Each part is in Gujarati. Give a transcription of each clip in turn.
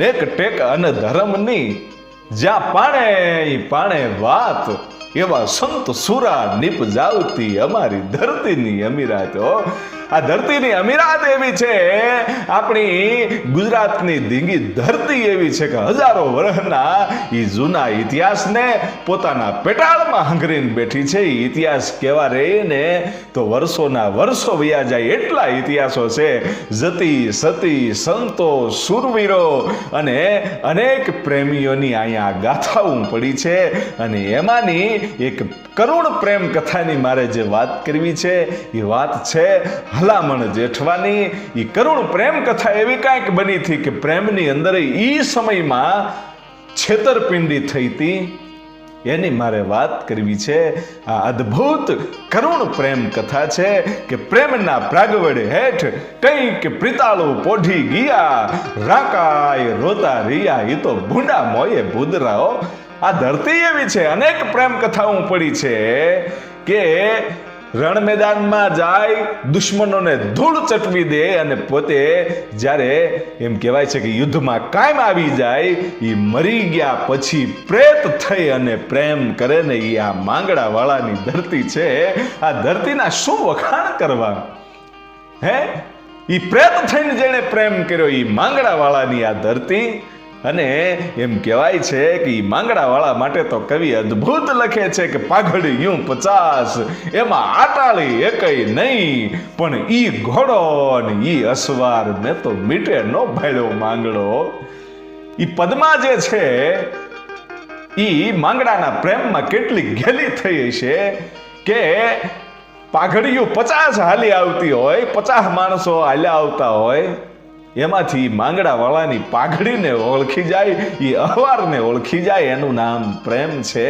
નેક ટેક અને ધર્મની જ્યાં પાણે પાણે વાત એવા સંત સુરા નિપજાવતી અમારી ધરતીની અમીરાત. આ ધરતીની અમીરાત એવી છે, આપણી ગુજરાતની ધીંગી ધરતી એવી છે કે હજારો વર્ષના એ જૂના ઇતિહાસને પોતાના પેટાળમાં હંગરીને બેઠી છે. ઇતિહાસ કેવા રહીને તો વર્ષોના વર્ષો વયા જાય એટલા ઇતિહાસો છે. જતી સતી સંતો સુરવીરો અને અનેક પ્રેમીઓની અહીંયા ગાથાઓ પડી છે. અને એમાંની એક કરુણ પ્રેમ કથાની મારે જે વાત કરવી છે એ વાત છે હલામણ જેઠવાની. એ કરુણ પ્રેમ કથા એવી કાંઈક બની હતી કે પ્રેમની અંદર એ સમયમાં છેતરપિંડી થઈ હતી, એની મારે વાત કરવી છે. આ અદ્ભુત કરુણ પ્રેમ કથા છે કે પ્રેમના પ્રાગવડે હેઠ કંઈક પ્રિતાળું પોઢી ગયા, રાકાય રોતા રિયા એ તો ભૂંડા મોયે ભૂદરાઓ. આ ધરતી એવી છે, અનેક પ્રેમ કથાઓ પડી છે કે રણ મેદાનમાં જાય, દુશ્મનોને ધૂળ ચટવી દે અને પોતે જ્યારે એમ કહેવાય છે કે યુદ્ધમાં કાયમ આવી જાય, એ મરી ગયા પછી પ્રેત થઈ અને પ્રેમ કરે ને એ આ માંગડાવાળાની ધરતી છે. આ ધરતીના શું વખાણ કરવા હે? એ પ્રેત થઈને જેણે પ્રેમ કર્યો એ માંગડાવાળાની આ ધરતી. અને એમ કહેવાય છે કે માંગડાવાળા માટે તો કવિ અદ્ભુત લખે છે કે પાઘડી યું 50 એમાં આટાળી એકય નહીં, પણ ઈ ઘોડો ને ઈ અસવાર મેં તો મીટે નો ભાળ્યો માંગડો. ઈ પદ્મા જે છે ઈ માંગડાના પ્રેમમાં કેટલી ઘેલી થઈ હશે કે પાઘડીયું 50 હાલી આવતી હોય, 50 માણસો હાલ્યા આવતા હોય, એમાંથી માંગડાવાળાની પાઘડીને ઓળખી જાય, એ અહવારને ઓળખી જાય, એનું નામ પ્રેમ છે.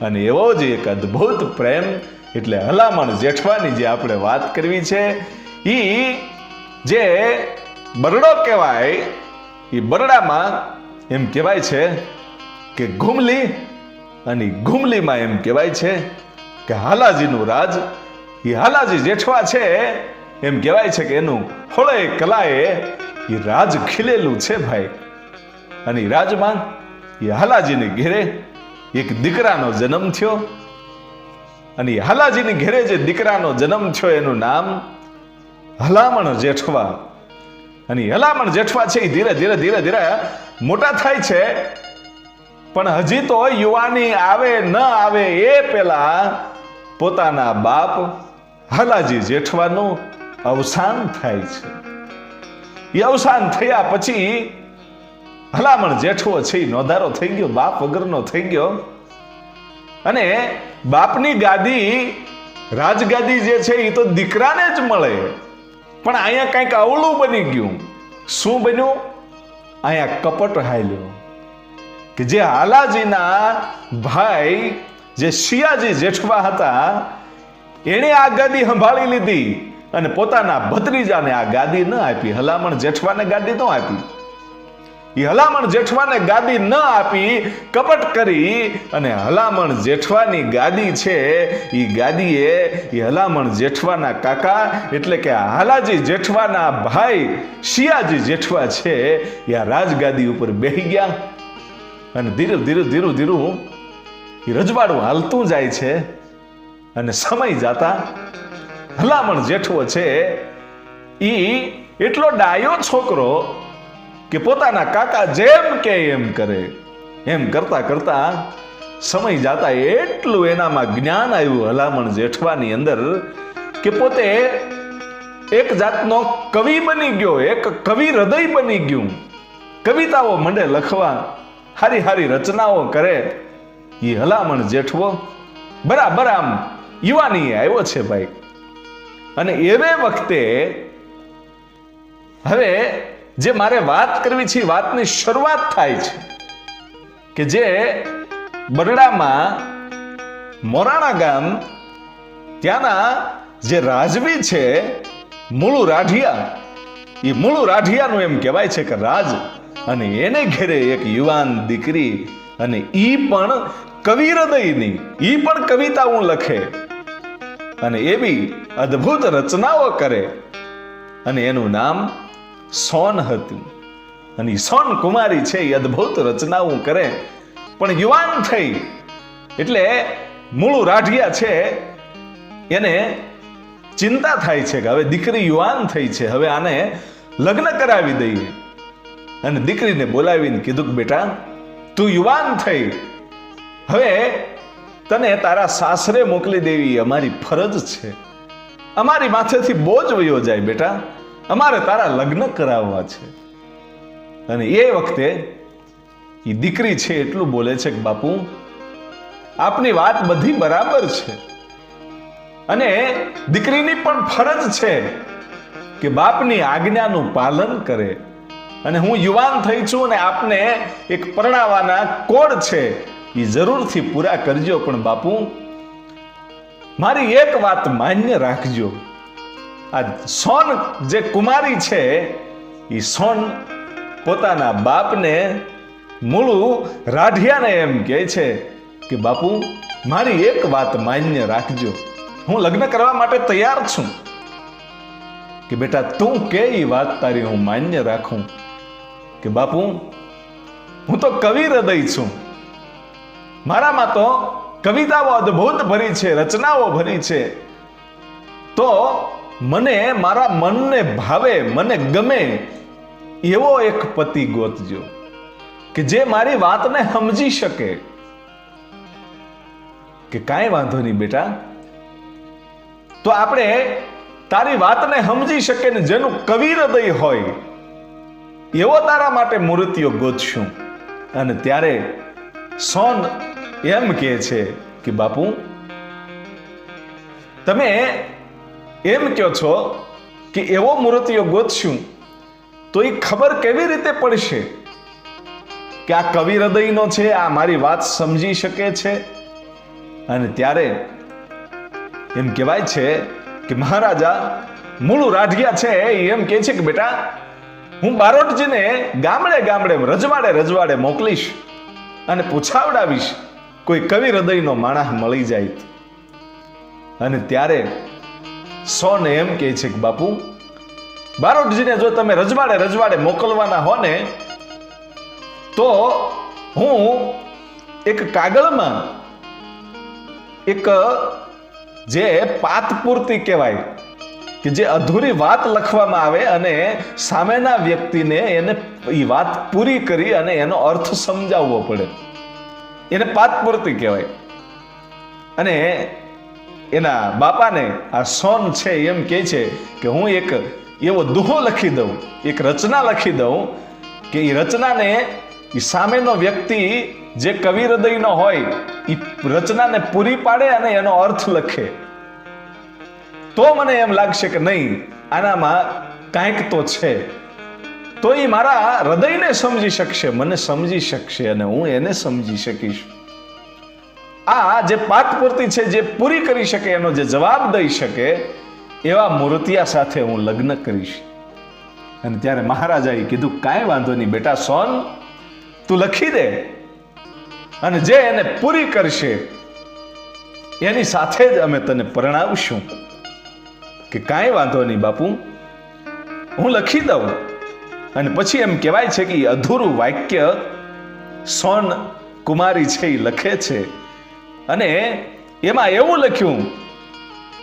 અને એવો જ એક અદ્ભુત પ્રેમ એટલે હલામણ જેઠવાની જે આપણે વાત કરવી છે, એ જે બરડો કહેવાય, એ બરડામાં એમ કહેવાય છે કે ઘુમલી, અને ઘુમલીમાં એમ કહેવાય છે કે હાલાજીનું રાજ. એ હાલાજી જેઠવા છે એમ કહેવાય છે કે એનું હોળે કલાએ એ રાજ ખીલેલું છે ભાઈ. અને એ રાજમાં એ હાલાજીની ઘેરે એક દીકરાનો જન્મ થયો. અને એ હાલાજીની ઘેરે જે દીકરાનો જન્મ થયો એનું નામ હલામણ જેઠવા. અને હલામણ જેઠવા છે એ ધીરે ધીરે ધીરે ધીરે મોટા થાય છે, પણ હજી તો યુવાની આવે ન આવે એ પેલા પોતાના બાપ હાલાજી જેઠવાનું અવસાન થાય છે. એ અવસાન થયા પછી હલામણ જેઠવો છે એ નોધારો થઈ ગયો, બાપ વગરનો થઈ ગયો. અને બાપની ગાદી, રાજગાદી જે છે એ તો દીકરાને જ મળે, પણ અહીંયા કંઈક અવળું બની ગયું. શું બન્યું? અહીંયા કપટ હાલ્યો કે જે હાલાજીના ભાઈ જે શિયાજી જેઠવા હતા એણે આ ગાદી સંભાળી લીધી અને પોતાના ભત્રીજાને આ ગાદી ન આપી. હલામણ જેઠવાને ગાદી ન આપી. એ હલામણ જેઠવાને ગાદી ન આપી, કપટ કરી અને હલામણ જેઠવાની ગાદી છે એ ગાદીએ એ હલામણ જેઠવાના કાકા એટલે કે હાલાજી જેઠવાના ભાઈ શિયાજી જેઠવા છે એ આ રાજગાદી ઉપર બેહી ગયા. અને ધીરે ધીરે ધીરે ધીરે એ રજવાડું હાલતું જાય છે. અને સમય જાતા હલામણ જેઠવો છે ઈ એટલો ડાયો છોકરો કે પોતાના કાકા જેમ કે એમ કરે. એમ કરતા કરતા સમય જાતા એટલું એનામાં જ્ઞાન આવ્યું હલામણ જેઠવાની અંદર કે પોતે એક જાતનો કવિ બની ગયો, એક કવિ હૃદય બની ગયું. કવિતાઓ મંડે લખવા, હારી હારી રચનાઓ કરે. એ હલામણ જેઠવો બરાબર આમ યુવાની આવ્યો છે ભાઈ. અને એવે વખતે હવે જે મારે વાત કરવી છે વાતની શરૂઆત થાય છે કે જે બરડામાં મોરાણા ગામ ત્યાંના જે રાજવી છે મૂળુ રાઢિયા, એ મૂળુ રાઢિયાનું એમ કહેવાય છે કે રાજ. અને એને ઘેરે એક યુવાન દીકરી, અને ઈ પણ કવિ હૃદયની, ઈ પણ કવિતાઓ લખે અને એવી અદ્ભુત રચનાઓ કરે. અને એનું નામ સોન હતું. અને સોન કુમારી છે એ અદ્ભુત રચનાઓ કરે, પણ યુવાન થઈ એટલે મૂળ રાઢિયા છે એને ચિંતા થાય છે કે હવે દીકરી યુવાન થઈ છે, હવે આને લગ્ન કરાવી દઈએ. અને દીકરીને બોલાવીને કીધું કે બેટા તું યુવાન થઈ, હવે તને તારા સાસરે મોકલી દેવી અમારી ફરજ છે, અમારી માથેથી બોજ વયો જાય બેટા, અમારે તારા લગ્ન કરાવવા છે. અને એ વખતે એ દીકરી છે એટલું બોલે છે કે બાપુ આપની વાત બધી બરાબર છે, અને દીકરીની પણ ફરજ છે કે બાપની આજ્ઞાનું પાલન કરે, અને હું યુવાન થઈ છું અને આપને એક પરણાવાના કોડ છે એ જરૂરથી પૂરા કરજો, પણ બાપુ મારી એક વાત માન્ય રાખજો. આ સોન જે કુમારી છે એ સોન પોતાના બાપને મૂળ રાઢિયાને એમ કહે છે કે બાપુ મારી એક વાત માન્ય રાખજો, હું લગ્ન કરવા માટે તૈયાર છું. કે બેટા તું કે એ વાત તારી હું માન્ય રાખું. કે બાપુ હું તો કવિ હૃદય છું, મારામાં તો કવિતાઓ અદ્ભુત ભરી છે, રચનાઓ ભરી છે, તો મને મારા મનને ભાવે, મને ગમે એવો એક પતિ ગોતજો કે જે મારી વાતને સમજી શકે. કે કાંઈ વાંધો નહીં બેટા, તો આપણે તારી વાતને સમજી શકે ને જેનું કવિ હૃદય હોય એવો તારા માટે મૂર્તિઓ ગોતશું. અને ત્યારે સોન એમ કહે છે કે બાપુ તમે એમ કહો છો કે એવો મૂર્તિઓ ગોતશું, તો એ ખબર કેવી રીતે પડશે કે આ કવિ હૃદયનો છે, આ મારી વાત સમજી શકે છે? અને ત્યારે એમ કહેવાય છે કે મહારાજા મૂળ રાઢિયા છે એમ કહે છે કે બેટા હું બારોટજીને ગામડે ગામડે રજવાડે મોકલીશ અને પૂછાવડાવીશ કોઈ કવિ હૃદયનો માણસ મળી જાય. અને ત્યારે સોન એમ કહે છે કે બાપુ બારોટજીને જો તમે રજવાડે મોકલવાના હો ને તો હું એક કાગળમાં એક જે પાતપૂર્તિ કહેવાય કે જે અધૂરી વાત લખવામાં આવે અને સામેના વ્યક્તિને એને એ વાત પૂરી કરી અને એનો અર્થ સમજાવવો પડે, એને પાતપૂર્તિ કહેવાય. અને એના બાપાને આ સોન છે એમ કહે છે કે હું એક એવો દુહો લખી દઉં, એક રચના લખી દઉં કે એ રચનાને એ સામેનો વ્યક્તિ જે કવિ હૃદયનો હોય એ રચનાને પૂરી પાડે અને એનો અર્થ લખે, તો મને એમ લાગશે કે નહીં આનામાં કાંઈક તો છે, તો એ મારા હૃદયને સમજી શકશે, મને સમજી શકશે અને હું એને સમજી શકીશ. આ જે પાતપૂર્તિ છે જે પૂરી કરી શકે, એનો જે જવાબ દઈ શકે એવા મૂર્તિયા સાથે હું લગ્ન કરીશ. અને ત્યારે મહારાજાએ કીધું કાંઈ વાંધો નહીં બેટા સોન, તું લખી દે અને જે એને પૂરી કરશે એની સાથે જ અમે તને પરણાવશું. કે કાંઈ વાંધો નહીં બાપુ, હું લખી દઉં. અને પછી એમ કહેવાય છે કે અધૂરું વાક્ય સોન કુમારી છે એ લખે છે, અને એમાં એવું લખ્યું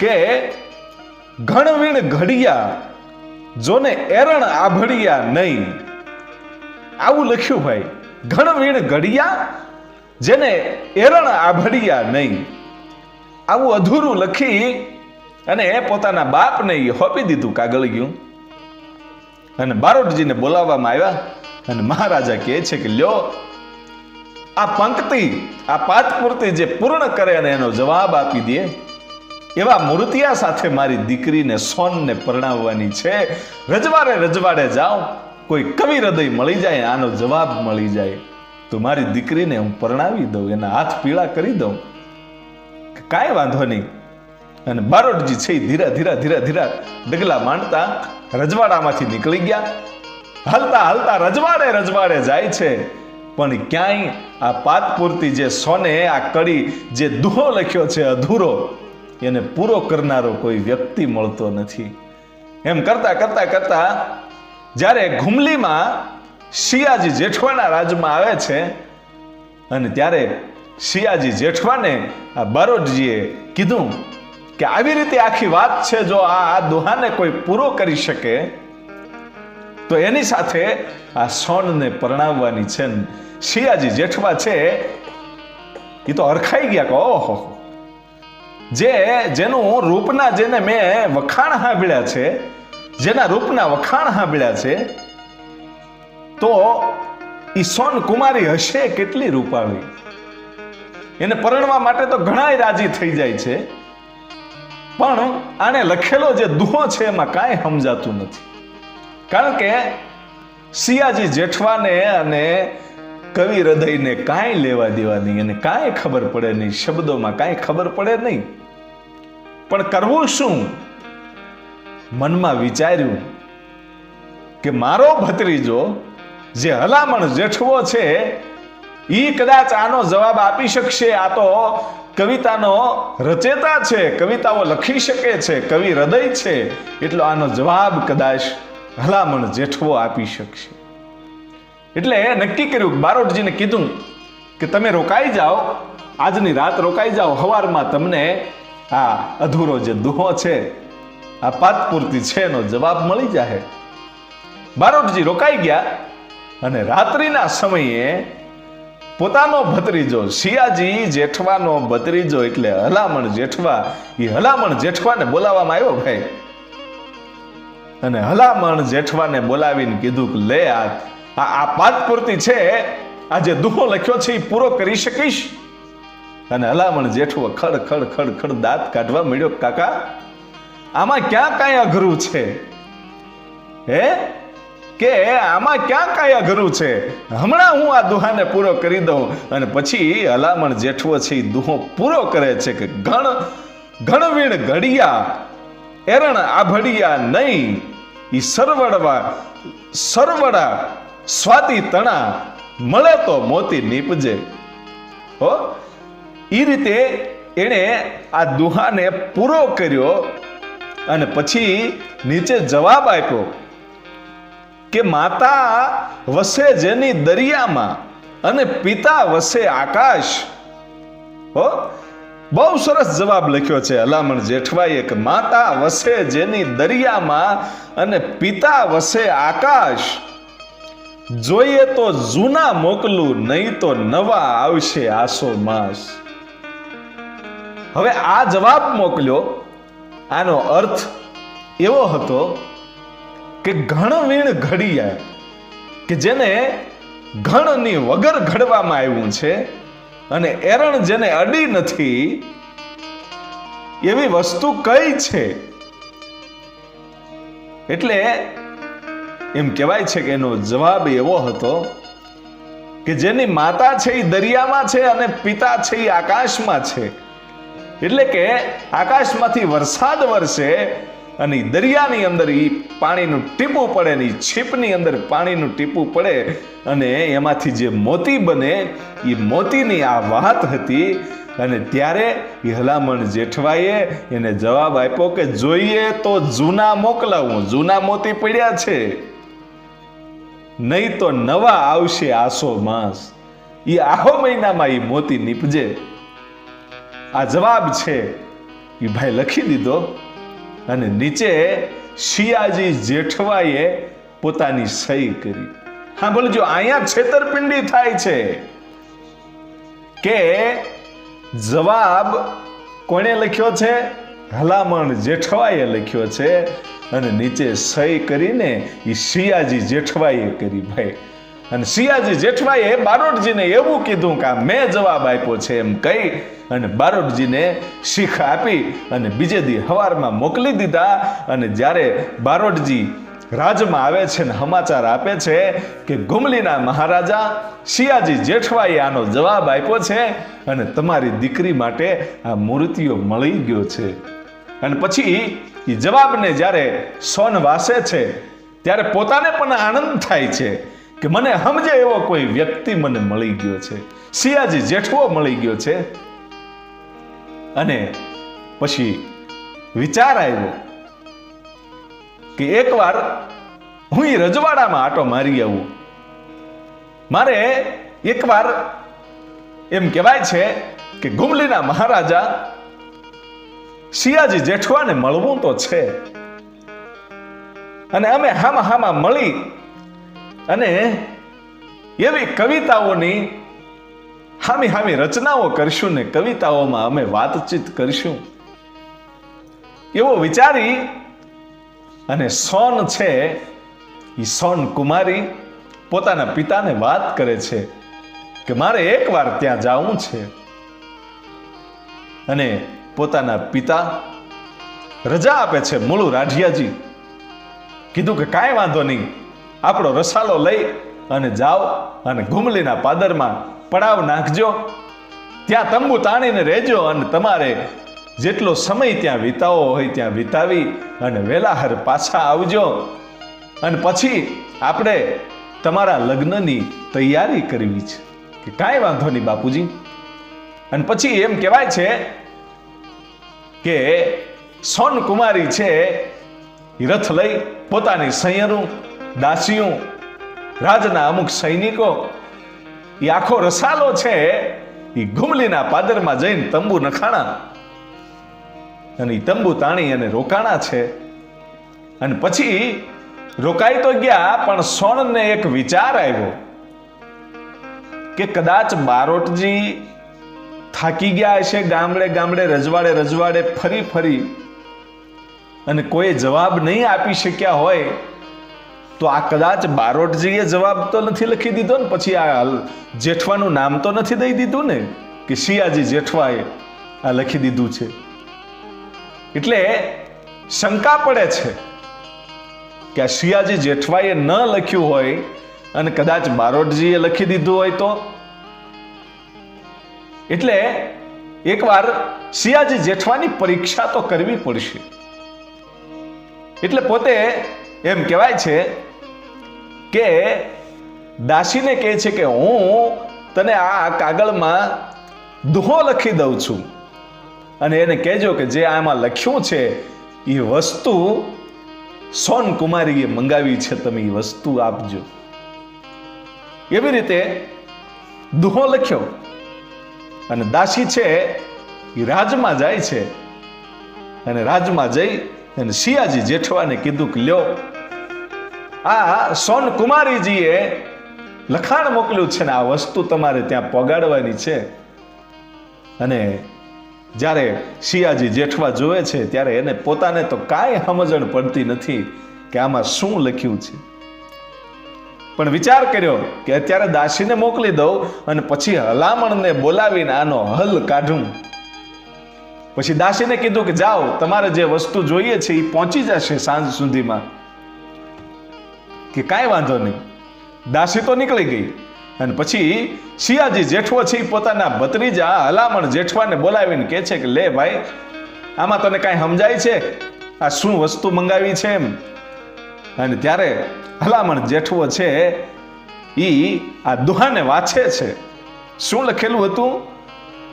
કે ઘણવીણ ઘડિયા જોને એરણ આભડિયા નહીં. આવું લખ્યું ભાઈ, ઘણવીણ ઘડિયા જેને એરણ આભડિયા નહીં. આવું અધૂરું લખી અને પોતાના બાપને હોપી દીધું કાગળિયું. અને બારોટજીને બોલાવવામાં આવ્યા અને મહારાજા કહે છે કે લ્યો આ પંક્તિ, આ પાતપૂર્તિ જે પૂર્ણ કરે અને એનો જવાબ આપી દે એવા મૂર્તિયા સાથે મારી દીકરીને સોનને પરણાવવાની છે. રજવાડે જાઓ, કોઈ કવિ હૃદય મળી જાય, આનો જવાબ મળી જાય તો મારી દીકરીને હું પરણાવી દઉં, એના હાથ પીળા કરી દઉં. કાંઈ વાંધો નહીં. અને બારોટજી છે ધીરા ડગલા માંડતા રજવાડામાંથી નીકળી ગયા. હાલતા રજવાડે જાય છે, પણ ક્યાંય આ પાતપૂર્તિ જે સોને આ કડી જે દુહો લખ્યો છે અધૂરો, એને પૂરો કરનારો કોઈ વ્યક્તિ મળતો નથી. એમ કરતા જ્યારે ઘુમલીમાં શિયાજી જેઠવાના રાજમાં આવે છે અને ત્યારે શિયાજી જેઠવાને આ બારોટજીએ કીધું કે આવી રીતે આખી વાત છે, જો આ દોહાને કોઈ પૂરો કરી શકે તો એની સાથે આ સોનને પરણાવવાની છે. શિયાજી જેઠવા છે એ તો હરખાઈ ગયા કે ઓહો, જેનું રૂપના જેને મેં વખાણ સાંભળ્યા છે, જેના રૂપના વખાણ સાંભળ્યા છે, તો ઈ સોન કુમારી હશે કેટલી રૂપાળી. એને પરણવા માટે તો ઘણાય રાજી થઈ જાય છે, પણ આને લખેલો જે દુહો છે એમાં કાંઈ સમજાતું નથી. કારણ કે શિયાજી જેઠવાને અને કવિ હૃદયને કાંઈ લેવા દેવા નહીં, અને કાંઈ ખબર પડે નહીં, શબ્દોમાં કાંઈ ખબર પડે નહીં. પણ કરવું શું? મનમાં વિચાર્યું કે મારો ભત્રીજો જે હલામણ જેઠવો છે ઈ કદાચ આનો જવાબ આપી શકશે. આ તો કવિતાનો રચેતા છે, કવિતાઓ લખી શકે છે, કવિ હૃદય છે, એટલે આનો જવાબ કદાચ હલામણ જેઠવો આપી શકશે. એટલે નક્કી કર્યું, બારોટજીને કીધું કે તમે રોકાઈ જાઓ, આજની રાત રોકાઈ જાઓ, સવારમાં તમને આ અધૂરો જે દુહો છે, આ પાત પૂર્તિ છે એનો જવાબ મળી જાય. બારોટજી રોકાઈ ગયા અને રાત્રિના સમયે પોતાનો ભત્રીજો શિયાજી જેઠવાનો ભત્રીજો એટલે હલામણ જેઠવા, એ હલામણ જેઠવાને બોલાવવામાં આવ્યો ભાઈ. અને હલામણ જેઠવાને બોલાવીને કીધું કે લે આ પાત પૂર્તિ છે, આ જે દુહો લખ્યો છે એ પૂરો કરી શકીશ? અને હલામણ જેઠવો ખડ ખડ ખડ ખડ દાંત કાઢવા મળ્યો. કાકા, આમાં ક્યાં કાંઈ અઘરું છે? હે, કે આમાં ક્યાં કાંઈ અઘરું છે? હમણાં હું આ દુહાને પૂરો કરી દઉં. અને પછી હલામણ જેઠવો છે એ દુહો પૂરો કરે છે કે ગણવીણ ઘડિયા એરણ આભડિયા નહીં, ઈ સરવડા સ્વાતિ તણા મળે તો મોતી નીપજે. હો, ઈ રીતે એણે આ દુહાને પૂરો કર્યો. અને પછી નીચે જવાબ આપ્યો કે માતા વસે જેની દરિયામાં અને પિતા વસે આકાશ. હો, બહુ સરસ જવાબ લખ્યો છે હલામણ જેઠવાએ કે માતા વસે જેની દરિયામાં અને પિતા વસે આકાશ. જોઈએ તો જૂના મોકલું, નહીં તો નવા આવશે આસો માસ. હવે આ જવાબ મોકલ્યો, આનો અર્થ એવો હતો કે ઘણવીણ ઘડિયા, કે જેને ઘણની વગર ઘડવામાં આવ્યું છે અને એરણ જેને અડી નથી, એવી વસ્તુ કઈ છે? એટલે એમ કહેવાય છે કે એનો જવાબ એવો હતો કે જેની માતા છે એ દરિયામાં છે અને પિતા છે એ આકાશમાં છે. એટલે કે આકાશમાંથી વરસાદ વરસે અને દરિયાની અંદર એ પાણીનું ટીપું પડે ને છીપની અંદર પાણીનું ટીપું પડે અને એમાંથી જે મોતી બને એ મોતીની આ વાત હતી. અને ત્યારે એ હલામણ જેઠવાએ એને જવાબ આપ્યો કે જોઈએ તો જૂના મોકલાવું, જૂના મોતી પડ્યા છે, નહીં તો નવા આવશે આસો માસ. એ આહો મહિનામાં એ મોતી નીપજે. આ જવાબ છે એ ભાઈ લખી દીધો અને નીચે શિયાજી જેઠવાએ પોતાની સહી કરી. હા બોલજો, અહીંયા છેતરપિંડી થાય છે કે જવાબ કોણે લખ્યો છે? હલામણ જેઠવાએ લખ્યો છે અને નીચે સહી કરીને એ શિયાજી જેઠવાએ કરી ભાઈ. અને શિયાજી જેઠવાએ બારોટજીને એવું કીધું કે મેં જવાબ આપ્યો છે એમ કહી અને બારોટજીને શીખ આપી અને બીજે દી હવારમાં મોકલી દીધા. અને જ્યારે બારોટજી રાજમાં આવે છે ને સમાચાર આપે છે કે ગુમલીના મહારાજા શિયાજી જેઠવાએ આનો જવાબ આપ્યો છે અને તમારી દીકરી માટે આ મૂર્તિઓ મળી ગયો છે. અને પછી એ જવાબને જ્યારે સોન વાસે છે ત્યારે પોતાને પણ આનંદ થાય છે કે મને સમજે એવો કોઈ વ્યક્તિ મને મળી ગયો છે, શિયાજી જેઠવો મળી ગયો છે. અને પછી વિચાર આવ્યો કે એકવાર હું એ રજવાડામાં આટો મારી આવું. મારે એકવાર એમ કહેવાય છે કે ગુમલીના મહારાજા સિયાજી જેઠવાને મળવું તો છે, અને અમે હામાં મળી અને એવી કવિતાઓની હામી રચનાઓ કરશું ને કવિતાઓમાં અમે વાતચીત કરશું એવો વિચારી અને સોન છે એ સોન કુમારી પોતાના પિતાને વાત કરે છે કે મારે એકવાર ત્યાં જવું છે. અને પોતાના પિતા રજા આપે છે. મૂળું રાઢિયાજી કીધું કે કાંઈ વાંધો નહીં, આપણો રસાલો લઈ અને જાઓ અને ગુમલીના પાદરમાં પડાવ નાખજો, ત્યાં તંબુ તાણીને રહેજો અને તમારે જેટલો સમય ત્યાં વિતાવો હોય ત્યાં વિતાવી અને વેલાહર પાછા આવજો, અને પછી આપણે તમારા લગ્નની તૈયારી કરવી છે. કે કાંઈ વાંધો નહીં બાપુજી. અને પછી એમ કહેવાય છે કે સોન કુમારી છે રથ લઈ પોતાની સૈયરું, દાસીઓ, રાજના અમુક સૈનિકો એ આખો રસાલો છે એ ગુમલીના પાદરમાં જઈને તંબુ નખાણા અને એ તંબુ તાણી અને રોકાણા છે. અને પછી રોકાઈ તો ગયા, પણ સોણને એક વિચાર આવ્યો કે કદાચ બારોટજી થાકી ગયા હશે, ગામડે રજવાડે ફરી અને કોઈ જવાબ નહીં આપી શક્યા હોય તો આ કદાચ બારોટજીએ જવાબ તો નથી લખી દીધો ને, પછી આ જેઠવાનું નામ તો નથી દઈ દીધું ને કે સિયાજી જેઠવાએ આ લખી દીધું છે. એટલે શંકા પડે છે કે આ સિયાજી જેઠવાએ ન લખ્યું હોય અને કદાચ બારોટજીએ લખી દીધું હોય તો. એટલે એકવાર સિયાજી જેઠવાની પરીક્ષા તો કરવી પડશે. એટલે પોતે એમ કહેવાય છે કે દાસીને કહે છે કે હું તને આ કાગળમાં દુહો લખી દઉં છું અને એને કહેજો કે જે આમાં લખ્યું છે એ વસ્તુ સોન કુમારીએ મંગાવી છે, તમે એ વસ્તુ આપજો. એવી રીતે દુહો લખ્યો અને દાસી છે એ રાજમાં જાય છે અને રાજમાં જઈ અને સિયાજી જેઠવાને કીધું કે લ્યો, આ સોન કુમારીજીએ લખાણ મોકલ્યું છે ને આ વસ્તુ તમારે ત્યાં પહોંચાડવાની છે. અને જ્યારે સિયાજી જેઠવા જોવે છે ત્યારે એને પોતાને તો કાંઈ સમજણ પડતી નથી કે આમાં શું લખ્યું છે, પણ વિચાર કર્યો કે અત્યારે દાસીને મોકલી દઉં અને પછી હલામણને બોલાવીને આનો હલ કાઢું. પછી દાસીને કીધું કે જાઓ, તમારે જે વસ્તુ જોઈએ છે એ પહોંચી જશે સાંજ સુધીમાં. કે કાંઈ વાંધો નહીં. દાસી તો નીકળી ગઈ અને પછી સિયાજી જેઠવો છે એ પોતાના ભત્રીજા હલામણ જેઠવાને બોલાવીને કહે છે કે લે ભાઈ, આમાં તને કાંઈ સમજાય છે આ શું વસ્તુ મંગાવી છે એમ? અને ત્યારે હલામણ જેઠવો છે ઈ આ દુહાને વાંચે છે. શું લખેલું હતું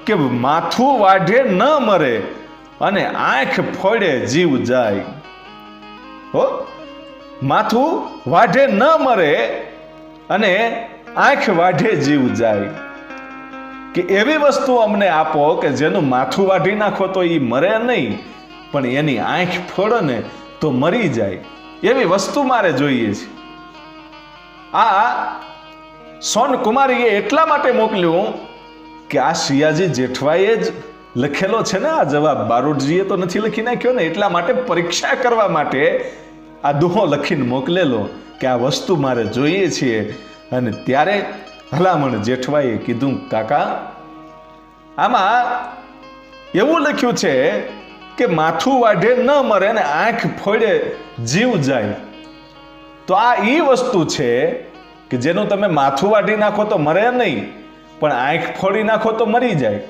કે માથું વાઢે ન મરે અને આંખ ફોડે જીવ જાય. હો, માથું વાઢે ન મરે અને આંખ વાઢે જીવ જાય. કે એવી વસ્તુ અમને આપો કે જેનું માથું વાઢી નાખો તો એ મરે નહીં, પણ એની આંખ ફોડો ને તો મરી જાય. એવી વસ્તુ મારે જોઈએ છે. આ સોન કુમારીએ એટલા માટે મોકલ્યું કે આ સિયાજી જેઠવાએ જ લખેલો છે ને આ જવાબ, બારોટજીએ તો નથી લખી નાખ્યો ને, એટલા માટે પરીક્ષા કરવા માટે આ દુહો લખીને મોકલેલો કે આ વસ્તુ મારે જોઈએ છીએ. અને ત્યારે હલામણ જેઠવાએ કીધું કાકા, આમાં એવું લખ્યું છે કે માથું વાઢે ન મરે ને આંખ ફોડે જીવ જાય. તો આ એ વસ્તુ છે કે જેનું તમે માથું વાઢી નાખો તો મરે નહીં, પણ આંખ ફોડી નાખો તો મરી જાય.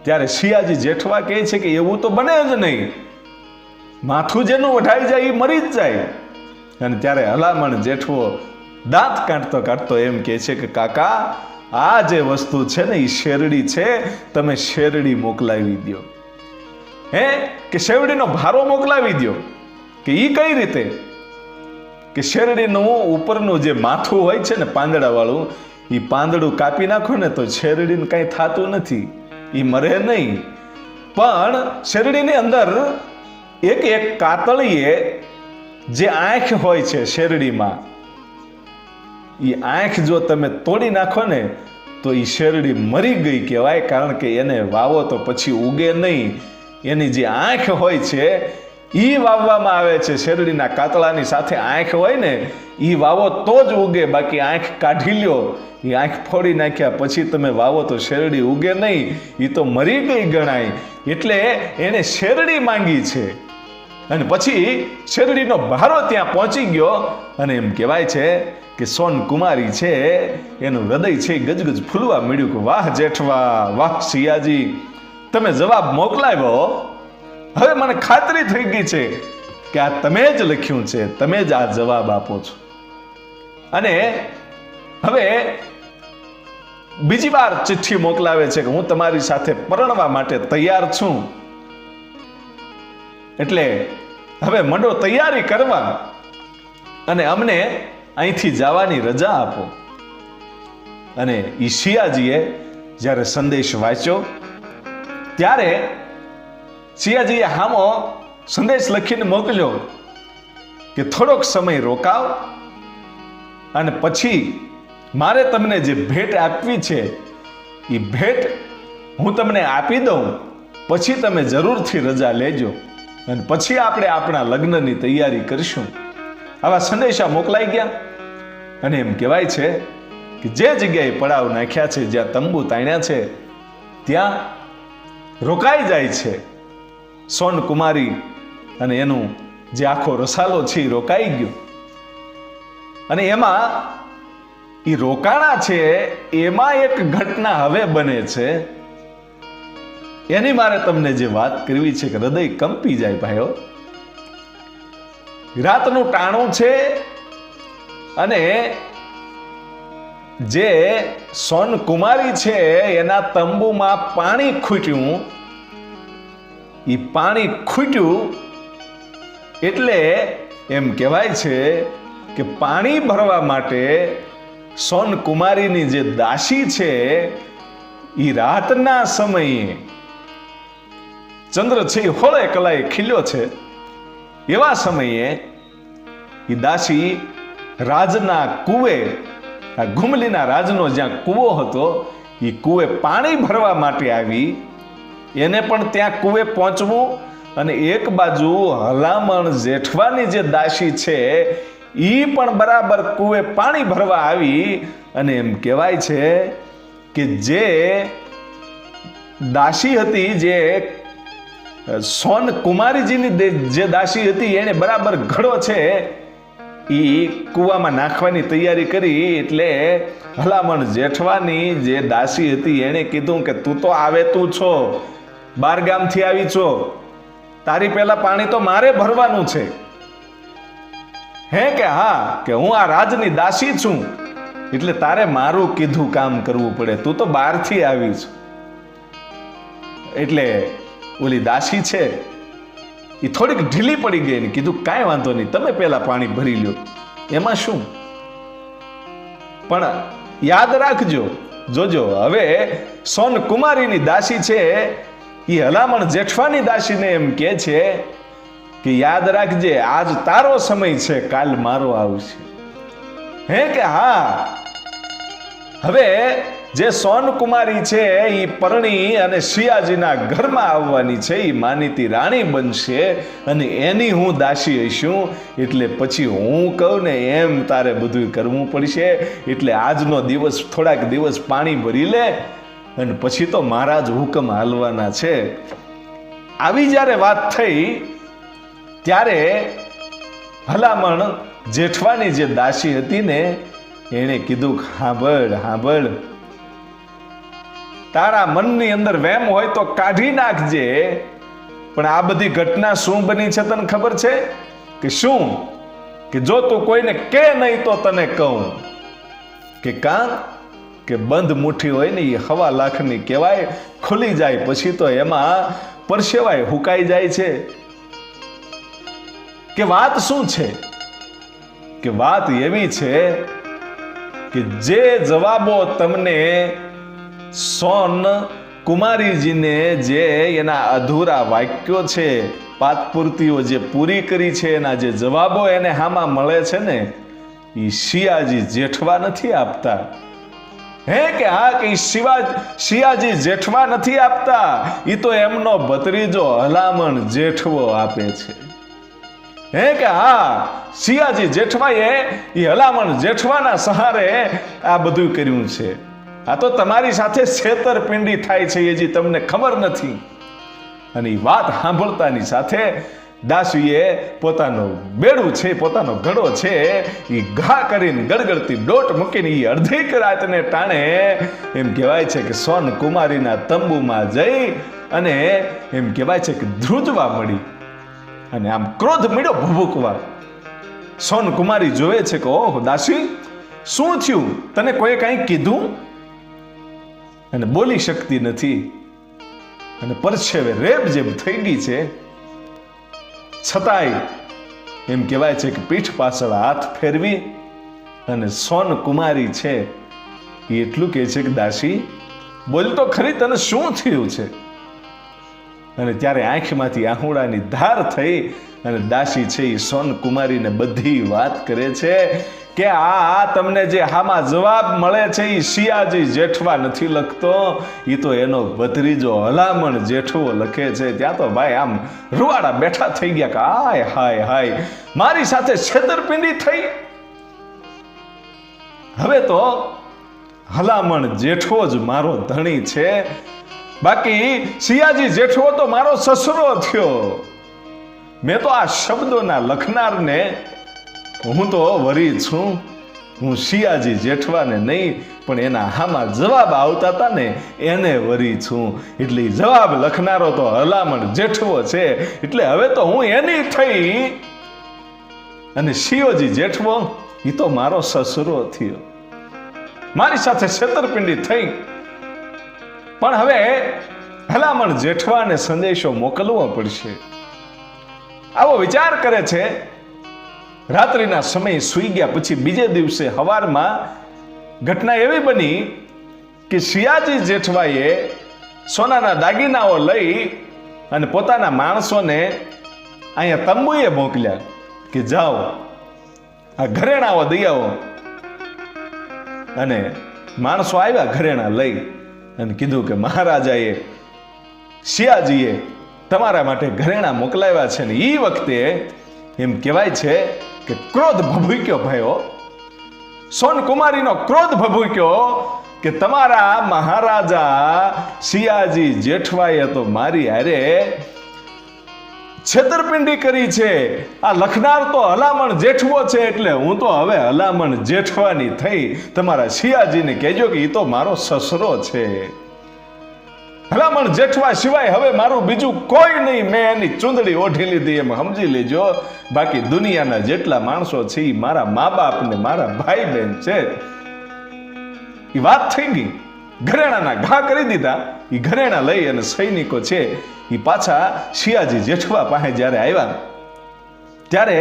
ત્યારે સિયાજી જેઠવા કહે છે કે એવું તો બને જ નહીં, માથું જેનું વઢાઈ જાય એ મરી જ જાય. અને ત્યારે હલામણ જેઠવો દાંત કાઢતો એમ કહે છે કે કાકા, આ જે વસ્તુ છે ને એ શેરડી છે, તમે શેરડી મોકલાવી દો. હે, કે શેરડીનો ભારો મોકલાવી દો. કે ઈ કઈ રીતે? કે શેરડીનું ઉપરનું જે માથું હોય છે ને પાંદડા વાળું, એ પાંદડું કાપી નાખો ને તો શેરડીને કાંઈ થતું નથી, એ મરે નહીં. પણ શેરડીની અંદર એક એક કાતળીએ જે આંખ હોય છે શેરડીમાં, એ આંખ જો તમે તોડી નાખો ને તો એ શેરડી મરી ગઈ કહેવાય. કારણ કે એને વાવો તો પછી ઉગે નહીં. એની જે આંખ હોય છે એ વાવવામાં આવે છે. શેરડીના કાતળાની સાથે આંખ હોય ને એ વાવો તો જ ઉગે, બાકી આંખ કાઢી લ્યો, એ આંખ ફોડી નાખ્યા પછી તમે વાવો તો શેરડી ઉગે નહીં, એ તો મરી ગઈ ગણાય. એટલે એને શેરડી માંગી છે. અને પછી શેરડીનો ભારો ત્યાં પહોંચી ગયો અને એમ કહેવાય છે કે સોનકુમારી છે એનું હૃદય છે ગજગજ ફૂલવા મળ્યું કે વાહ જેઠવા, વાહ સિયાજી, તમે જવાબ મોકલાવ્યો. હવે મને ખાતરી થઈ ગઈ છે કે આ તમે જ લખ્યું છે, તમે જ આ જવાબ આપો છો. અને હવે બીજી વાર ચિઠ્ઠી મોકલાવે છે કે હું તમારી સાથે પરણવા માટે તૈયાર છું. એટલે હવે મંડો તૈયારી કરવા અને અમને અહીંથી જવાની રજા આપો. અને ઈશિયાજીએ જ્યારે સંદેશ વાંચ્યો ત્યારે સિયાજીએ હામો સંદેશ લખીને મોકલ્યો કે થોડોક સમય રોકાવ અને પછી મારે તમને જે ભેટ આપવી છે એ ભેટ હું તમને આપી દઉં, પછી તમે જરૂરથી રજા લેજો અને પછી આપણે આપણા લગ્નની તૈયારી કરીશું. આવા સંદેશા મોકલાઈ ગયા. અને એમ કહેવાય છે કે જે જગ્યાએ પડાવ નાખ્યા છે, જ્યાં તંબુ તાણ્યા છે, ત્યાં રોકાઈ જાય છે સોનકુમારી અને એનું જે આખો રસાલો છે એ રોકાઈ ગયો. અને એમાં એ રોકાણા છે એમાં એક ઘટના હવે બને છે, એની મારે તમને જે વાત કરવી છે કે હૃદય કંપી જાય ભાઈઓ. રાતનું ટાણું છે અને જે સોનકુમારી છે એના તંબુમાં પાણી ખૂટ્યું. એ પાણી ખૂટ્યું એટલે એમ કહેવાય છે કે પાણી ભરવા માટે સોનકુમારીની જે દાસી છે એ રાતના સમયે, ચંદ્ર છે એ હોળે કલાએ ખીલ્યો છે એવા સમયે એ દાસી રાજના કુવે, આ ઘુમલીના રાજનો જ્યાં કૂવો હતો એ કૂવે પાણી ભરવા માટે આવી. એને પણ ત્યાં કૂવે પહોંચવું અને એક બાજુ હલામણ જેઠવાની જે દાસી છે એ પણ બરાબર કૂવે પાણી ભરવા આવી. અને એમ કહેવાય છે કે જે દાસી હતી, જે સોનકુમારીજીની જે દાસી હતી, એને બરાબર ઘડો છે એ કૂવામાં નાખવાની તૈયારી કરી. એટલે ભલામણ જેઠવાની જે દાસી હતી એણે કીધું કે તું તો આવે તું છો, બાર ગામથી આવી છો, તારી પહેલા પાણી તો મારે ભરવાનું છે. હે કે હા, કે હું આ રાજની દાસી છું એટલે તારે મારું કીધું કામ કરવું પડે, તું તો બહારથી આવી છો. એટલે ઓલી દાસી છે એ થોડીક ઢીલી પડી ગઈ ને કીધું કાંઈ વાંધો નહીં, તમે પહેલા પાણી ભરી લ્યો, એમાં શું. પણ યાદ રાખજો, જોજો, હવે સોનકુમારીની દાસી છે એ હલામણ જેઠવાની દાસીને એમ કહે છે કે યાદ રાખજે, આજ તારો સમય છે, કાલ મારો આવશે. હે કે હા. હવે જે સોનકુમારી છે એ પરણી અને સિયાજીના ઘરમાં આવવાની છે, એ માનીતી રાણી બનશે અને એની હું દાસી હશું. એટલે પછી હું કહું ને એમ તારે બધું કરવું પડશે. એટલે આજનો દિવસ થોડાક દિવસ પાણી ભરી લે અને પછી તો મારા જ હુકમ હાલવાના છે. આવી જ્યારે વાત થઈ ત્યારે ભલામણ જેઠવાની જે દાસી હતી ને એણે કીધું હાંભળ હાંભળ, તારા મનની અંદર વેમ હોય તો કાઢી નાખજે, પણ આ બધી ઘટના શું બની છે તને ખબર છે કે શું? કે જો તું કોઈને કે નહીં તો તને કહું કે કાં કે બંધ મુઠ્ઠી હોય ને એ 1.25 લાખની કહેવાય, ખુલી જાય પછી તો એમાં પરસેવાય હુકાઈ જાય છે. કે વાત શું છે? કે વાત એવી છે કે જે જવાબો તમને સોન કુમારીજીને જે એના અધૂરા વાક્યો છે, પાતપૂર્તિઓ જે પૂરી કરી છે, એના જે જવાબો એને હામાં મળે છે ને, એ શિયાજી જેઠવા નથી આપતા. હે કે હા કે શિયાજી જેઠવા નથી આપતા, એ તો એમનો ભત્રીજો હલામણ જેઠવો આપે છે. હે કે હા, શિયાજી જેઠવાએ એ હલામણ જેઠવાના સહારે આ બધું કર્યું છે. આ તો તમારી સાથે છેતરપિંડી થાય છે, એ જે તમને ખબર નથી. અને એ વાત સાંભળતાની સાથે દાસીએ પોતાનો બેડું છે, પોતાનો ઘડો છે, એ ઘા કરીને ગળગળતી ડોટ મૂકીને એ અડધી રાતને ટાણે એમ કહેવાય છે કે સોન કુમારીના તંબુમાં જઈ અને એમ કહેવાય છે કે ધ્રુજવા મળી અને આમ ક્રોધ મળ્યો ભભૂકવા. સોન કુમારી જોવે છે કે ઓહ દાસી, શું થયું? તને કોઈ કંઈ કીધું? અને બોલી શકતી નથી અને પરછેવે રેબ જેમ થઈ ગઈ છે. છતાંય એમ કહેવાય છે કે પીઠ પાછળ હાથ ફેરવી અને સોન કુમારી છે એ એટલું કહે છે કે દાસી બોલ તો ખરી, તને શું થયું છે? અને ત્યારે આંખમાંથી આહુડાની ધાર થઈ અને દાસી છે એ સોન કુમારીને બધી વાત કરે છે કે આ તમને જે હામાં જવાબ મળે છે એ શિયાજી જેઠવા નથી લખતો, એ તો એનો ભત્રીજો હલામણ જેઠવો લખે છે. ત્યાં તો ભાઈ આમ રૂવાડા બેઠા થઈ ગયા કે હાય હાય હાય, મારી સાથે છેતરપિંડી થઈ. હવે તો હલામણ જેઠવો જ મારો ધણી છે, બાકી શિયાજી જેઠવો તો મારો સસરો થયો. મેં તો આ શબ્દોના લખનારને હું તો વરી છું, હું શિયાજી જેઠવાને નહીં પણ એના હામાં જવાબ આવતા હતા ને એને વરી છું. એટલે જવાબ લખનારો તો હલામણ જેઠવો છે, એટલે હવે તો હું એની થઈ અને શિયોજી જેઠવો એ તો મારો સસરો થયો, મારી સાથે છેતરપિંડી થઈ. પણ હવે હલામણ જેઠવાને સંદેશો મોકલવો પડશે, આવો વિચાર કરે છે. રાત્રિના સમયે સૂઈ ગયા પછી બીજે દિવસે સવારમાં ઘટના એવી બની કે શિયાજી જેઠવાએ સોનાના દાગીનાઓ લઈ અને પોતાના માણસોને અહીંયા તંબુએ મોકલ્યા કે જાઓ આ ઘરેણાઓ દઈ આવો. અને માણસો આવ્યા ઘરેણા લઈ અને કીધું કે મહારાજાએ શિયાજીએ તમારા માટે ઘરેણા મોકલાવ્યા છે. ને એ વખતે એમ કહેવાય છે કે ક્રોધ ભભૂક્યો ભાઈઓ, સોન કુમારીનો ક્રોધ ભભૂક્યો કે તમારા મહારાજા શિયાજી જેઠવાએ તો મારી હારે છેતરપિંડી કરી છે. આ લખનાર તો હલામણ જેઠવો છે, એટલે હું તો હવે હલામણ જેઠવાની થઈ. તમારા શિયાજીને કહેજો કે એ તો મારો સસરો છે, હલામણ જેઠવા સિવાય હવે મારું બીજું કોઈ નહીં. મેં એની ચૂંદડી ઓઢી લીધી એમ સમજી લેજો. બાકી દુનિયાના જેટલા માણસો છે એ મારા મા બાપ ને મારા ભાઈ બહેન છે. એ વાત થઈ ગઈ, ઘરેણાના ઘા કરી દીધા. એ ઘરેણા લઈ અને સૈનિકો છે એ પાછા શિયાજી જેઠવા પાસે જ્યારે આવ્યા ત્યારે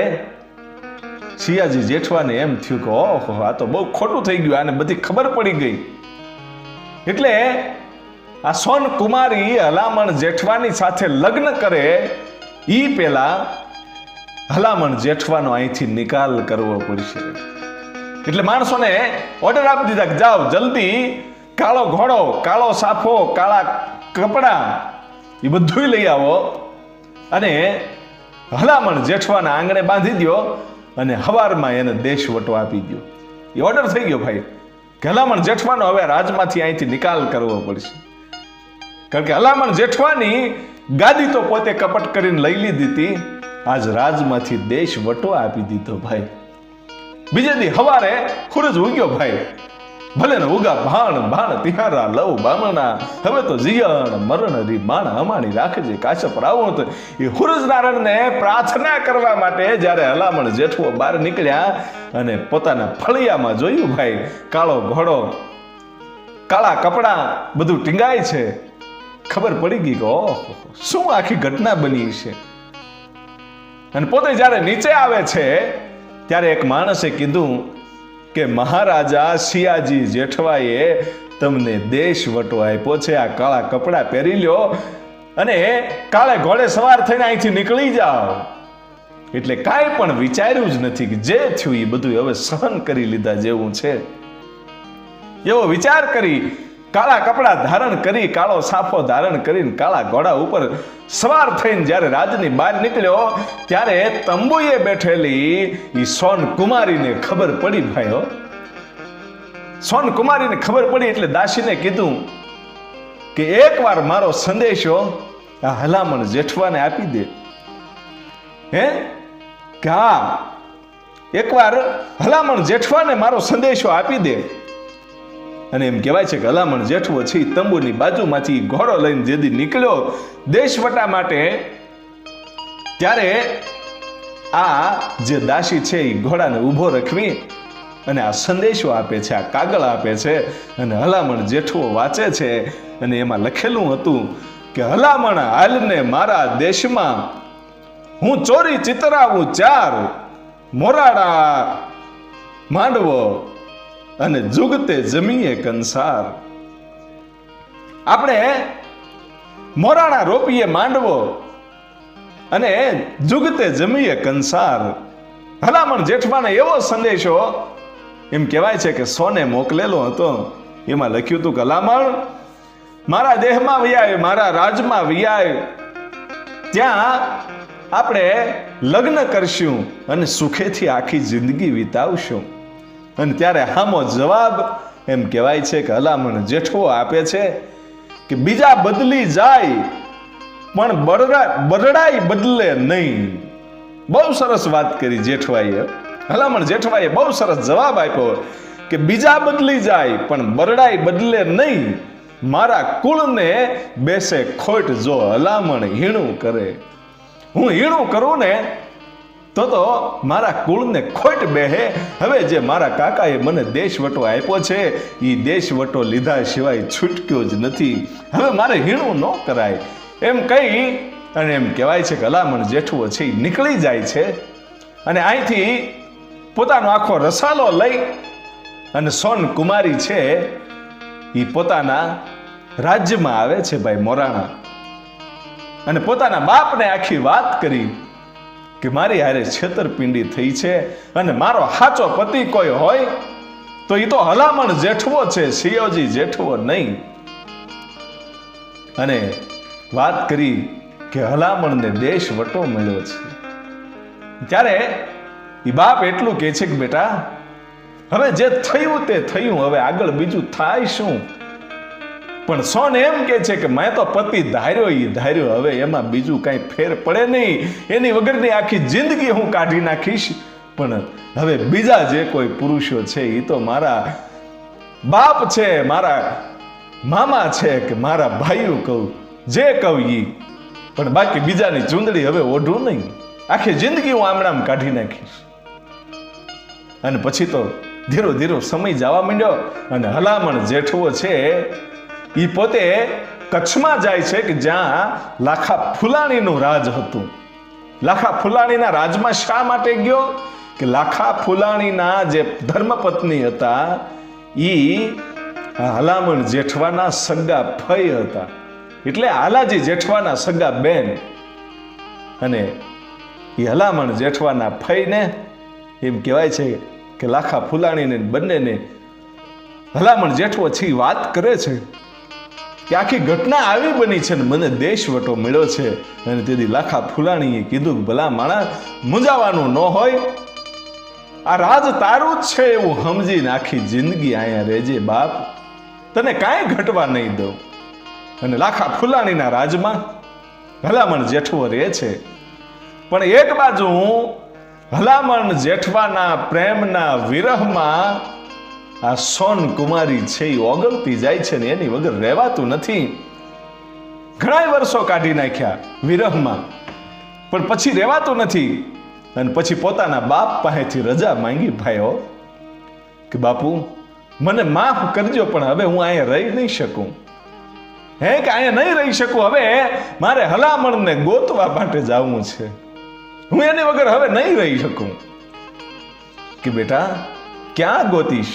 શિયાજી જેઠવાને એમ થયું કે ઓહો આ તો બહુ ખોટું થઈ ગયું, આને બધી ખબર પડી ગઈ. એટલે આ સોન કુમારી હલામણ જેઠવાની સાથે લગ્ન કરે ઈ પેલા હલામણ જેઠવાનો અહીંથી નિકાલ કરવો પડશે. એટલે માણસોને ઓર્ડર આપી દીધા કે જાઓ જલ્દી કાળો ઘોડો, કાળો સાફો, કાળા કપડા એ બધું લઈ આવો અને હલામણ જેઠવાના આંગણે બાંધી દો અને હવારમાં એને દેશ વટો આપી દો. એ ઓર્ડર થઈ ગયો ભાઈ કે હલામણ જેઠવાનો હવે રાજમાંથી અહીંથી નિકાલ કરવો પડશે. કારણ કે હલામણ જેઠવાની ગાદી તો પોતે કપટ કરીને લઈ લીધી હતી, આજ રાજમાંથી દેશ વટો આપી દીધો ભાઈ. બીજે દી હવારે સૂરજ ઉગ્યો ભાઈ, ભલે ને ઉગા ભાણ ભાણ તિહારા લવ બામણા, હવે તો જીયણ મરણ રી માણ અમાણી રાખજે કાશપ રાવું. તો એ સૂરજ નારાયણને પ્રાર્થના કરવા માટે જ્યારે હલામણ જેઠવો બહાર નીકળ્યા અને પોતાના ફળિયામાં જોયું ભાઈ કાળો ઘોડો, કાળા કપડા બધું ટીંગાય છે. ખબર પડી ગઈ કે ઓહો શું આખી ઘટના બની છે. અને પોતે જ્યારે નીચે આવે છે ત્યારે એક માણસે કીધું કે મહારાજા સિયાજી જેઠવાએ તમને દેશ વટો આપ્યો છે, આ કાળા કપડાં પહેરી લ્યો અને કાળે ઘોડે સવાર થઈને અહીંથી નીકળી જાઓ. એટલે કાંઈ પણ વિચાર્યું જ નથી કે જે થયું એ બધું હવે સહન કરી લીધા જેવું છે. એવો વિચાર કરી કાળા કપડાં ધારણ કરી, કાળો સાફો ધારણ કરીને કાળા ઘોડા ઉપર સવાર થઈને જ્યારે રાજની બહાર નીકળ્યો ત્યારે તંબુએ બેઠેલી એ સોન કુમારીને ખબર પડી. ભાઈઓ, સોન કુમારીને ખબર પડી એટલે દાસીને કીધું કે એકવાર મારો સંદેશો આ હલામણ જેઠવાને આપી દે. કે હા, એકવાર હલામણ જેઠવાને મારો સંદેશો આપી દે. અને એમ કહેવાય છે કે હલામણ જેઠવો છે તંબુની બાજુમાંથી ઘોડો લઈને જેદી નીકળ્યો દેશવટા માટે, ત્યારે આ જે દાસી છે એ ઘોડાને ઊભો રખવી અને આ સંદેશો આપે છે, આ કાગળ આપે છે. અને હલામણ જેઠવો વાંચે છે અને એમાં લખેલું હતું કે હલામણ હાલને મારા દેશમાં હું ચોરી ચિતરાવું 4, મોરાડા માંડવો અને જુગતે જમીએ કંસાર. આપણે મોરાણા રોપીએ માંડવો અને જુગતે જમીએ કંસાર. હલામણ જેઠવાને એવો સંદેશો એમ કહેવાય છે કે સોને મોકલેલો હતો. એમાં લખ્યું હતું કે હલામણ મારા દેહમાં વિયાય, મારા રાજમાં વિયાય, ત્યાં આપણે લગ્ન કરશું અને સુખેથી આખી જિંદગી વિતાવશું. અને ત્યારે હામો જવાબ એમ કહેવાય છે કે હલામણ જેઠવો આપે છે કે બીજા બદલી જાય પણ બરડાઈ બદલે નહીં. બહુ સરસ વાત કરી જેઠવાએ. હલામણ જેઠવાએ બહુ સરસ જવાબ આપ્યો કે બીજા બદલી જાય પણ બરડાઈ બદલે નહીં. મારા કુળને બેસે ખોટ જો હલામણ હીણું કરે. હું હીણું કરું ને તો મારા કુળને ખોટ બેહે. હવે જે મારા કાકાએ મને દેશવટો આપ્યો છે એ દેશવટો લીધા સિવાય છૂટક્યો જ નથી. હવે મારે હીણું ન કરાય. એમ કહી અને એમ કહેવાય છે કે હલામણ જેઠવો છે એ નીકળી જાય છે અને અહીંથી પોતાનો આખો રસાલો લઈ અને સોન કુમારી છે એ પોતાના રાજ્યમાં આવે છે ભાઈ મોરાણા. અને પોતાના બાપને આખી વાત કરી કે મારી હારે છેતરપિંડી થઈ છે અને મારો સાચો પતિ કોઈ હોય તો એ તો હલામણ જેઠવો છે, સિયોજી જેઠવો નહીં. અને વાત કરી કે હલામણને દેશ વટો મળ્યો છે. ત્યારે એ બાપ એટલું કહે છે કે બેટા હવે જે થયું તે થયું, હવે આગળ બીજું થાય શું? પણ સોન એમ કે છે કે મેં તો પતિ ધાર્યો એ ધાર્યો, હવે એમાં બીજું કાંઈ ફેર પડે નહીં. એની વગરની આખી જિંદગી હું કાઢી નાખીશ. પણ હવે બીજા જે કોઈ પુરુષો છે એ તો મારા બાપ છે, મારા મામા છે કે મારા ભાઈઓ કહું જે કહું ઈ, પણ બાકી બીજાની ચૂંદડી હવે ઓઢું નહીં. આખી જિંદગી હું આમણામ કાઢી નાખીશ. અને પછી તો ધીરો ધીરો સમય જવા માંડ્યો અને હલામણ જેઠવો છે એ પોતે કચ્છમાં જાય છે કે જ્યાં લાખા ફુલાણીનું રાજ હતું. લાખા ફુલાણીના રાજમાં શા માટે ગયો કે લાખા ફુલાણીના જે ધર્મપત્ની હતા એ હલામણ જેઠવાના સગા ફઈ હતા, એટલે હાલાજી જેઠવાના સગા બેન. અને એ હલામણ જેઠવાના ફઈને એમ કહેવાય છે કે લાખા ફુલાણીને બંનેને હલામણ જેઠવો છે વાત કરે છે કે આખી ઘટના આવી બની છે ને મને દેશવટો મળ્યો છે. અને તેથી લાખા ફુલાણીએ કીધું કે ભલા માણસ મૂંઝાવાનું ન હોય, આ રાજ તારું જ છે એવું સમજીને આખી જિંદગી અહીંયા રહેજે બાપ, તને કાંઈ ઘટવા નહીં દઉં. અને લાખા ફુલાણીના રાજમાં હલામણ જેઠવો રહે છે. પણ એક બાજુ હલામણ જેઠવાના પ્રેમના વિરહમાં આ સોન કુમારી છે એ ઓગળતી જાય છે ને એની વગર રહેવાતું નથી. ઘણા વર્ષો કાઢી નાખ્યા વિરહમાં, પણ પછી રહેવાતું નથી. અને પછી પોતાના બાપ પાસેથી રજા માંગી ભાઈઓ કે બાપુ મને માફ કરજો પણ હવે હું અહીંયા રહી નહીં શકું. હે કે અહીંયા નહીં રહી શકું, હવે મારે હલામણને ગોતવા માટે જવું છે, હું એની વગર હવે નહીં રહી શકું. કે બેટા ક્યાં ગોતીશ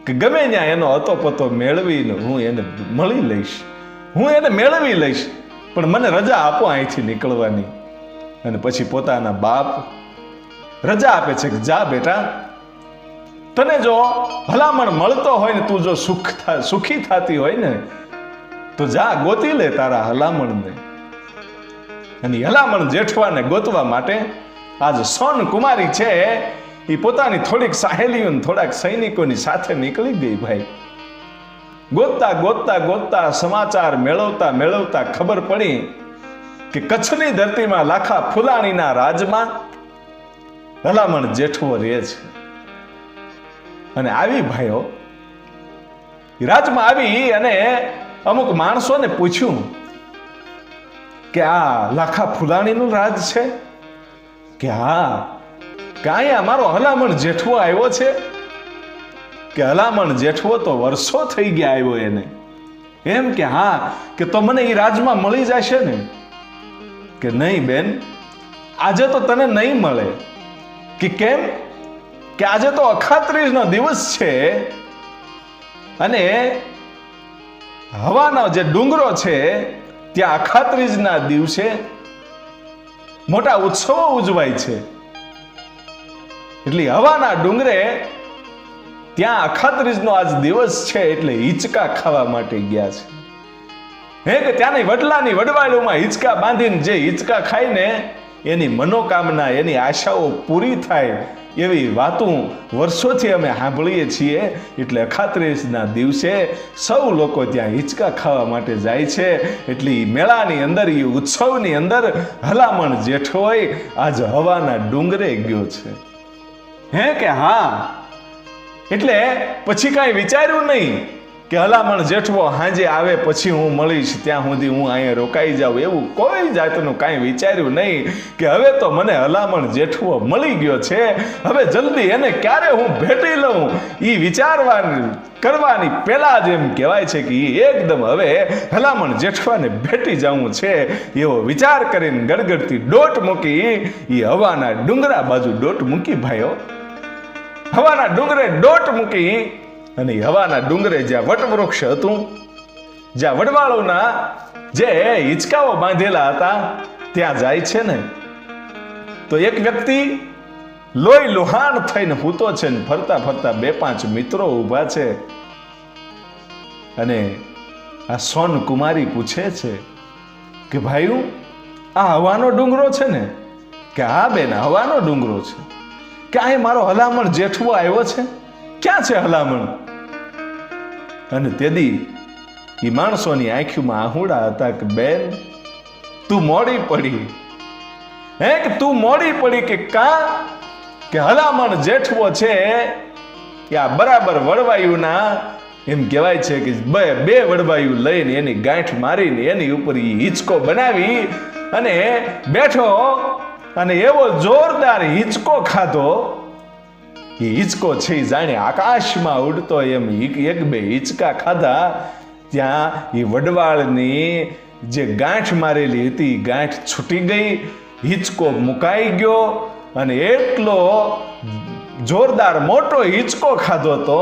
કે ગમે ત્યાં એનો હતો પતો મેળવીને હું એને મળી લઈશ, હું એને મેળવી લઈશ, પણ મને રજા આપો અહીંથી નીકળવાની. અને પછી પોતાના બાપ રજા આપે છે કે જા બેટા, તને જો ભલામણ મળતો હોય ને, તું જો સુખી થતી હોય ને, તો જા ગોતી લે તારા હલામણને. અને હલામણ જેઠવાને ગોતવા માટે આજ સોન કુમારી છે એ પોતાની થોડીક સહેલીઓ થોડાક સૈનિકોની સાથે નીકળી ગઈ. ભાઈ ગોતતા ગોતતા ગોતતા સમાચાર મેળવતા મેળવતા ખબર પડી કે કચ્છની ધરતીમાં લાખા ફુલાણીના રાજમાં હલામણ જેઠવો રહે છે. અને આવી ભાઈઓ રાજમાં આવી અને અમુક માણસોને પૂછ્યું કે આ લાખા ફુલાણીનું રાજ છે કે હા, કે અહીંયા અમારો હલામણ જેઠવો આવ્યો છે કે હલામણ જેઠવો તો વર્ષો થઈ ગયા આવ્યો એને. એમ કે હા, કે તો મને એ રાજમાં મળી જશે ને? કે નહીં બેન, આજે તો તને નહીં મળે. કે કેમ? કે આજે તો અખાત્રીજનો દિવસ છે અને હવાનો જે ડુંગરો છે ત્યાં અખાત્રીજના દિવસે મોટા ઉત્સવો ઉજવાય છે. એટલે હવાના ડુંગરે ત્યાં અખાત્રીજનો આજ દિવસ છે એટલે હિંચકા ખાવા માટે ગયા છે. હે કે ત્યાંની વડલાની વડવાળીઓમાં હિંચકા બાંધીને જે હિંચકા ખાઈને એની મનોકામના, એની આશાઓ પૂરી થાય એવી વાતો વર્ષોથી અમે સાંભળીએ છીએ. એટલે અખાત્રીજના દિવસે સૌ લોકો ત્યાં હિંચકા ખાવા માટે જાય છે. એટલે મેળાની અંદર, એ ઉત્સવની અંદર હલામણ જેઠવોય આજ હવાના ડુંગરે ગયો છે. હે કે હા, એટલે પછી કાંઈ વિચાર્યું નહીં કે હલામણ જેઠવો હાંજે આવે પછી હું મળીશ, ત્યાં સુધી હું અહીંયા રોકાઈ જાઉં, એવું કોઈ જાતનું કાંઈ વિચાર્યું નહીં કે હવે તો મને હલામણ જેઠવો મળી ગયો છે, હવે જલ્દી એને ક્યારે હું ભેટી લઉં એ કરવાની પહેલા જ એમ કહેવાય છે કે એકદમ હવે હલામણ જેઠવાને ભેટી જવું છે એવો વિચાર કરીને ગડગડતી ડોટ મૂકી એ હવાના ડુંગરા બાજુ ડોટ મૂકી. ભાઈઓ હવાના ડુંગરે ડોટ મૂકી અને હવાના ડુંગરે જ્યાં વટવૃક્ષ હતું, જ્યાં વડવાળોના જે હિંચકાઓ બાંધેલા હતા ત્યાં જાય છે ને, તો એક વ્યક્તિ લોહી લુહાણ થઈને હૂતો છે ને ફરતા ફરતા 2-5 મિત્રો ઊભા છે. અને આ સોન કુમારી પૂછે છે કે ભાઈ આ હવાનો ડુંગરો છે ને? કે હા બેન, હવાનો ડુંગરો છે. કે આ મારો હલામણ જેઠવો આવ્યો છે, ક્યાં છે હલામણ? અને તેદી એ માણસોની આંખોમાં આહુડા હતા કે બેન તું મોડી પડી. હે કે તું મોડી પડી કે કા? કે હલામણ જેઠવો છે કે આ બરાબર વડવાયુના એમ કહેવાય છે કે બે વડવાયુ લઈને એની ગાંઠ મારીને એની ઉપર એ હિંચકો બનાવી અને બેઠો અને એવો જોરદાર હિંચકો ખાધો. એ હિંચકો છે જાણે આકાશમાં ઉડતો એમ 1-2 હિંચકા ખાધા. ત્યાં એ વડવાળની જે ગાંઠ મારેલી હતી ગાંઠ છૂટી ગઈ, હિંચકો મુકાઈ ગયો અને એટલો જોરદાર મોટો હિંચકો ખાધો તો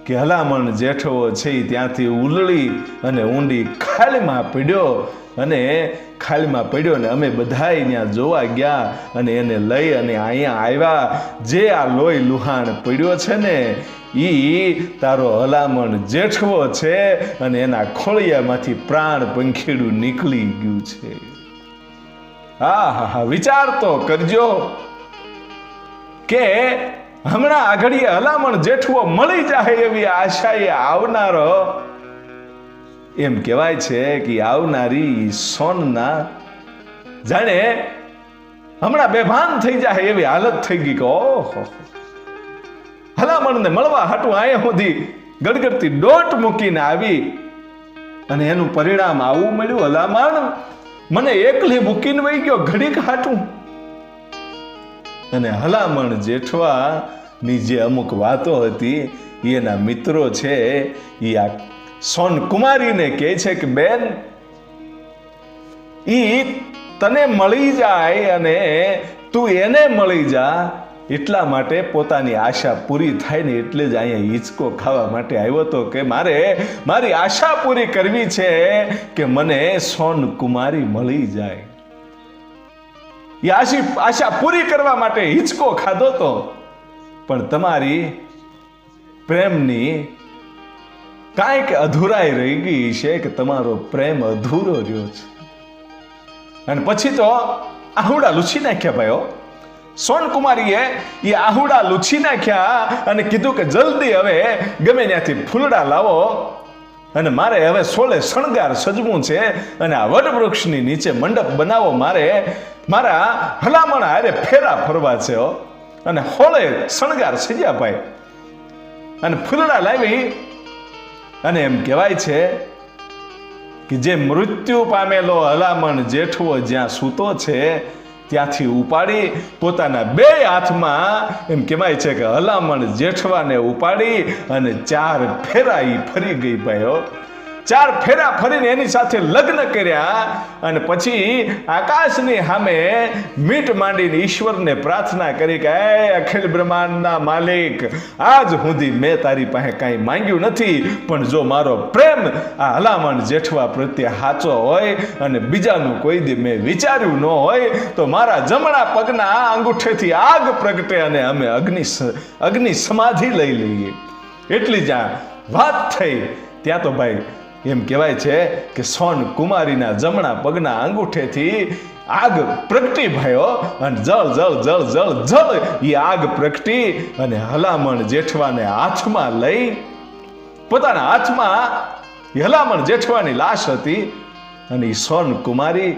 કે હલામણ જેઠવો છે ત્યાંથી ઉલળી અને ઊંડી ખાલીમાં પડ્યો. અને ખાલીમાં પડ્યો ને અમે બધાય ત્યાં જોવા ગયા અને એને લઈ અને અહીંયા આવ્યા. જે આ લોહી લુહાણ પડ્યો છે ને ઈ તારો હલામણ જેઠવો છે અને એના ખોળિયામાંથી પ્રાણ પંખીડું નીકળી ગયું છે. હા, વિચાર તો કરજો કે હમણાં આઘડીએ હલામણ જેઠવો મળી જાય એવી આશાએ આવનારો એમ કહેવાય છે કે આવનારી સોનના જાણે હમણાં બેભાન થઈ જાય એવી હાલત થઈ ગઈ કે ઓહો, હલામણને મળવા હાટું આયા સુધી ગડગડતી ડોટ મૂકીને આવી અને એનું પરિણામ આવું મળ્યું. હલામણ મને એકલી મૂકીને વહી ગયો ઘડીક હાટું. અને હલામણ જેઠવા ની જે અમુક વાતો હતી એના મિત્રો છે એ આ સોન કુમારીને કહે છે કે બેન ઈ તને મળી જાય અને તું એને મળી જા એટલા માટે પોતાની આશા પૂરી થાય ને એટલે જ અહીંયા હિંચકો ખાવા માટે આવ્યો હતો કે મારે મારી આશા પૂરી કરવી છે કે મને સોનકુમારી મળી જાય. એ આશા પૂરી કરવા માટે હિંચકો ખાધો તો, પણ તમારી પ્રેમની કાંઈક અધૂરાઈ રહી ગઈ છે કે તમારો પ્રેમ અધૂરો રહ્યો છે. અને પછી તો આહુડા લૂછી નાખ્યા ભાઈઓ. સોનકુમારીએ એ આહુડા લૂછી નાખ્યા અને કીધું કે જલ્દી હવે ગમે ત્યાંથી ફૂલડા લાવો અને મારે હવે સોળે શણગાર સજવું છે અને આ વડવૃક્ષની નીચે મંડપ બનાવો, મારે મારા હલામણ હારે ફેરા ફરવા છે. અને હોળે શણગાર સજ્યા ભાઈ અને ફૂલડા લાવી અને એમ કહેવાય છે કે જે મૃત્યુ પામેલો હલામણ જેઠવો જ્યાં સૂતો છે ત્યાંથી ઉપાડી પોતાના બે હાથમાં એમ કહેવાય છે કે હલામણ જેઠવાને ઉપાડી અને 4 ફેરા ઈ ફરી ગઈ ભાઈઓ. 4 ફેરા ફરીને એની સાથે લગ્ન કર્યા અને પછી આકાશની સામે મીટ માંડીને ઈશ્વરને પ્રાર્થના કરી કે હે અખિલ બ્રહ્માંડના માલિક, આજ સુધી મેં તારી પાસે કાંઈ માંગ્યું નથી, પણ જો મારો પ્રેમ આ હલામણ જેઠવા પ્રત્યે સાચો હોય અને બીજાનું કોઈ દી મેં વિચાર્યું ન હોય તો મારા જમણા પગના અંગૂઠેથી આગ પ્રગટે અને અમે અગ્નિ સમાધિ લઈ લઈએ. એટલી જ વાત થઈ. ત્યાં તો ભાઈ એમ કહેવાય છે કે સોનકુમારીના જમણા પગના અંગૂઠેથી આગ પ્રગટી ભાઈઓ અને જળ જળ જળ જળ જળ એ આગ પ્રગટી અને હલામણ જેઠવાને હાથમાં લઈ પોતાના હાથમાં હલામણ જેઠવાની લાશ હતી અને એ સોનકુમારી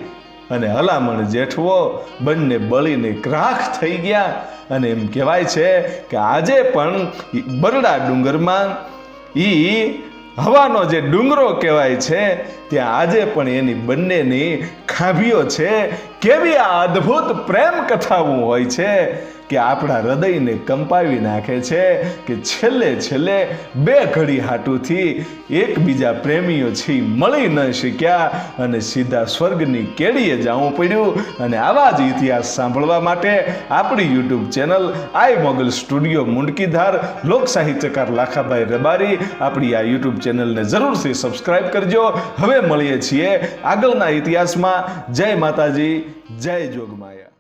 અને હલામણ જેઠવો બંને બળીને રાખ થઈ ગયા. અને એમ કહેવાય છે કે આજે પણ બરડા ડુંગરમાં ઈ હવાનો જે ડુંગરો કહેવાય છે ત્યાં આજે પણ એની બંનેની ખાભીઓ છે. કેવી આ અદ્ભુત પ્રેમ કથાઓ હોય છે કે આપણા હૃદયને કંપાવી નાખે છે કે છેલ્લે છેલ્લે બે ઘડી હાટુથી એકબીજા પ્રેમીઓ છે મળી ન શક્યા અને સીધા સ્વર્ગની કેડીએ જવું પડ્યું. અને આવા જ ઇતિહાસ સાંભળવા માટે આપણી યુટ્યુબ ચેનલ આઈ મોગલ સ્ટુડિયો મુંડકીધાર લોક સાહિત્યકાર લાખાભાઈ રબારી આપણી આ યુટ્યુબ ચેનલને જરૂરથી સબસ્ક્રાઇબ કરજો. હવે મળીએ છીએ આગળના ઇતિહાસમાં. જય માતાજી, જય જોગમાયા.